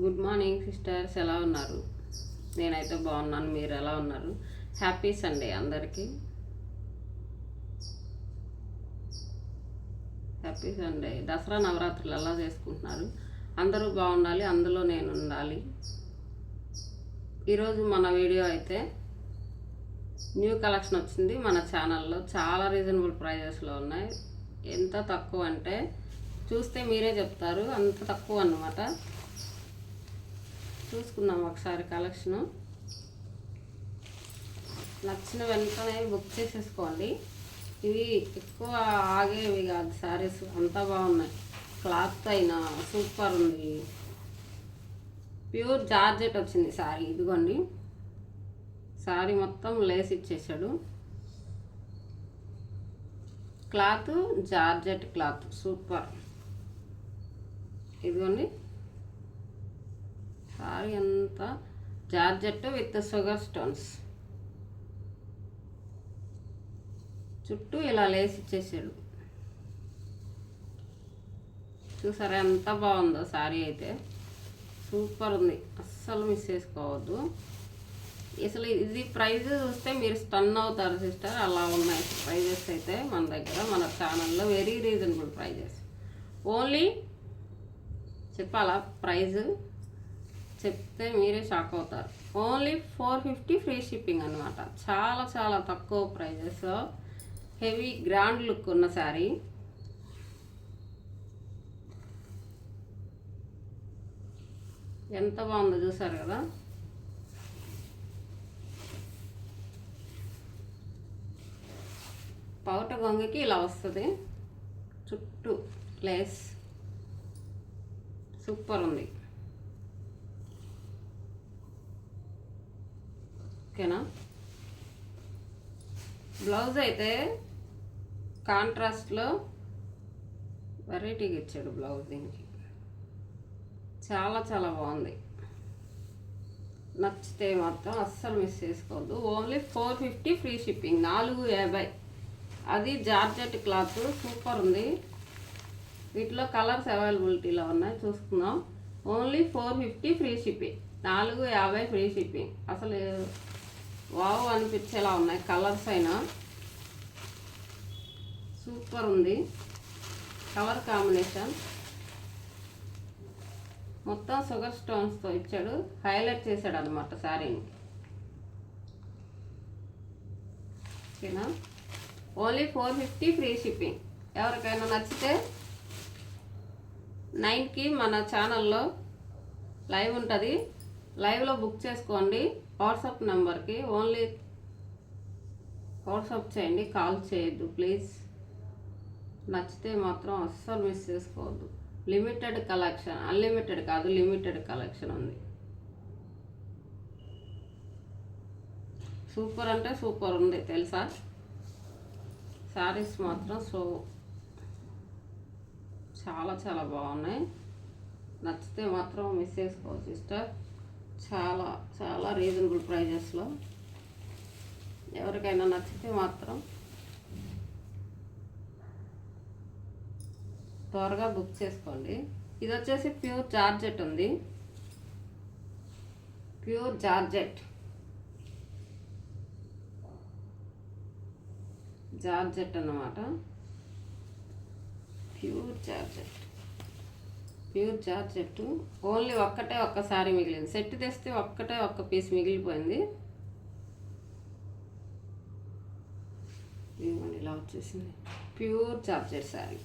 Good morning sisters, ఎలా ఉన్నారు? నేనైతే బాగున్నాను. మీరు ఎలా ఉన్నారు? హ్యాపీ సండే అందరికీ. Happy Sunday. దసరా నవరాత్రులు ఎలా చేసుకుంటున్నారు? అందరూ బాగుండాలి, అందులో నేను ఉండాలి. ఈరోజు మన వీడియో అయితే న్యూ కలెక్షన్ వచ్చింది మన ఛానల్లో. చాలా రీజనబుల్ ప్రైజెస్లో ఉన్నాయి. ఎంత తక్కువ అంటే చూస్తే మీరే చెప్తారు, అంత తక్కువ అన్నమాట. చూసుకుందాం ఒకసారి కలెక్షను. నచ్చిన వెంటనే బుక్ చేసేసుకోండి. ఇవి ఎక్కువ ఆగేవి కాదు, శారీస్ అంతా బాగున్నాయి. క్లాత్ అయినా సూపర్ ఉంది. ప్యూర్ జార్జెట్ వచ్చింది శారీ. ఇదిగోండి, శారీ మొత్తం లేస్ ఇచ్చేసాడు. Cloth georgette cloth super. ఇదిగోండి, శారీ అంతా జార్జెట్ విత్ షుగర్ స్టోన్స్. చుట్టూ ఇలా లేసి ఇచ్చేసాడు. చూసారా ఎంత బాగుందో శారీ అయితే. సూపర్ ఉంది, అస్సలు మిస్ చేసుకోవద్దు. అసలు ఇది ప్రైజ్ చూస్తే మీరు స్టన్ అవుతారు సిస్టర్, అలా ఉన్నాయి ప్రైజెస్ అయితే మన దగ్గర, మన ఛానల్లో. Very reasonable prices. ఓన్లీ చెప్పాలా ప్రైజ్? చెప్తే మీరే షాక్ అవుతారు. ఓన్లీ 450 ఫ్రీ షిప్పింగ్ అనమాట. చాలా చాలా తక్కువ ప్రైజెస్. హెవీ గ్రాండ్ లుక్ ఉన్న శారీ. ఎంత బాగుందో చూసారు కదా. పౌట గొంగకి ఇలా వస్తుంది, చుట్టూ లేస్. సూపర్ ఉంది. ఓకేనా. బ్లౌజ్ అయితే కాంట్రాస్ట్లో వెరైటీగా ఇచ్చాడు బ్లౌజ్. దీనికి చాలా చాలా బాగుంది. నచ్చితే మాత్రం అస్సలు మిస్ చేసుకోవద్దు. Only 450 free shipping. 450. అది జార్జెట్ క్లాత్ సూపర్ ఉంది. వీటిలో కలర్స్ అవైలబిలిటీలో ఉన్నాయి, చూసుకుందాం. Only 450 free shipping. 450 free shipping. అసలు వావ్ అనిపించేలా ఉన్నాయి కలర్స్ అయినా. సూపర్ ఉంది కలర్ కాంబినేషన్. మొత్తం షుగర్ స్టోన్స్తో ఇచ్చాడు, హైలైట్ చేశాడు అనమాట శారీని. ఓకేనా. Only 450 free shipping. ఎవరికైనా నచ్చితే 9కి మన ఛానల్లో లైవ్ ఉంటుంది, లైవ్లో బుక్ చేసుకోండి. వాట్సాప్ నెంబర్కి ఓన్లీ వాట్సాప్ చేయండి, కాల్ చేయొద్దు ప్లీజ్. నచ్చితే మాత్రం అస్సలు మిస్ చేసుకోవద్దు. లిమిటెడ్ కలెక్షన్, అన్లిమిటెడ్ కాదు, లిమిటెడ్ కలెక్షన్ ఉంది. సూపర్ అంటే సూపర్ ఉంది తెలుసా. శారీస్ మాత్రం చాలా చాలా బాగున్నాయి. నచ్చితే మాత్రం మిస్ చేసుకోవచ్చు సిస్టర్. చాలా చాలా రీజనబుల్ ప్రైజెస్లో. ఎవరికైనా నచ్చితే మాత్రం త్వరగా బుక్ చేసుకోండి. ఇది వచ్చేసి ప్యూర్ జార్జెట్ ఉంది, ప్యూర్ జార్జెట్. జార్జెట్ అన్నమాట, pure georgette. Pure georgette. Only ఒక్క శారీ మిగిలింది. సెట్ తెస్తే ఒక్క పీస్ మిగిలిపోయింది. ఇలా వచ్చేసింది ప్యూర్ జార్జెట్ శారీ.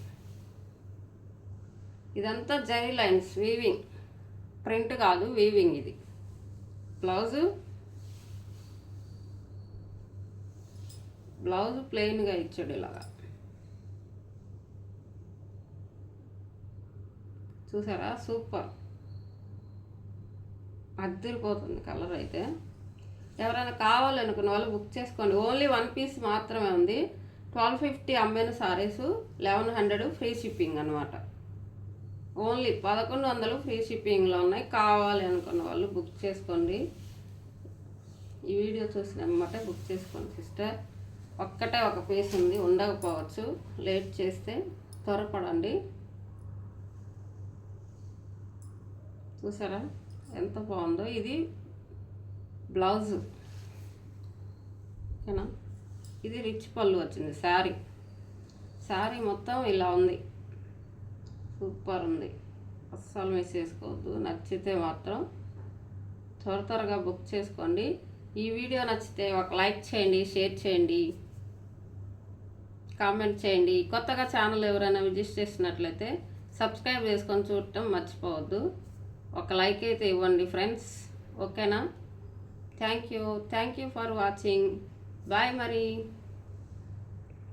ఇదంతా జరీ లైన్స్, వీవింగ్, ప్రింట్ కాదు వీవింగ్. ఇది బ్లౌజ్ ప్లెయిన్గా ఇచ్చాడు ఇలాగా. చూసారా సూపర్, అద్దరిపోతుంది కలర్ అయితే. ఎవరైనా కావాలనుకున్న వాళ్ళు బుక్ చేసుకోండి. ఓన్లీ 1 పీస్ మాత్రమే ఉంది. 1250 అమ్మిన సారీస్ 1100 ఫ్రీ షిప్పింగ్ అనమాట. ఓన్లీ 1100 ఫ్రీ షిప్పింగ్లో ఉన్నాయి. కావాలి అనుకున్న వాళ్ళు బుక్ చేసుకోండి. ఈ వీడియో చూసిన అన్నమాట బుక్ చేసుకోండి సిస్టర్. ఒక్కటే ఒక పీస్ ఉంది, ఉండకపోవచ్చు. లేట్ చేస్తే త్వరపడండి. చూసారా ఎంత బాగుందో. ఇది బ్లౌజ్ ఓకేనా. ఇది రిచ్ పళ్ళు వచ్చింది. శారీ మొత్తం ఇలా ఉంది, సూపర్ ఉంది. అస్సలు మిస్ చేసుకోవద్దు. నచ్చితే మాత్రం త్వరగా బుక్ చేసుకోండి. ఈ వీడియో నచ్చితే ఒక లైక్ చేయండి, షేర్ చేయండి, కామెంట్ చేయండి. కొత్తగా ఛానల్ ఎవరైనా విజిట్ చేసినట్లయితే సబ్స్క్రైబ్ చేసుకొని చూడటం మర్చిపోవద్దు. ఒక లైక్ అయితే ఇవ్వండి ఫ్రెండ్స్, ఓకేనా. Thank you for watching. Bye మరి.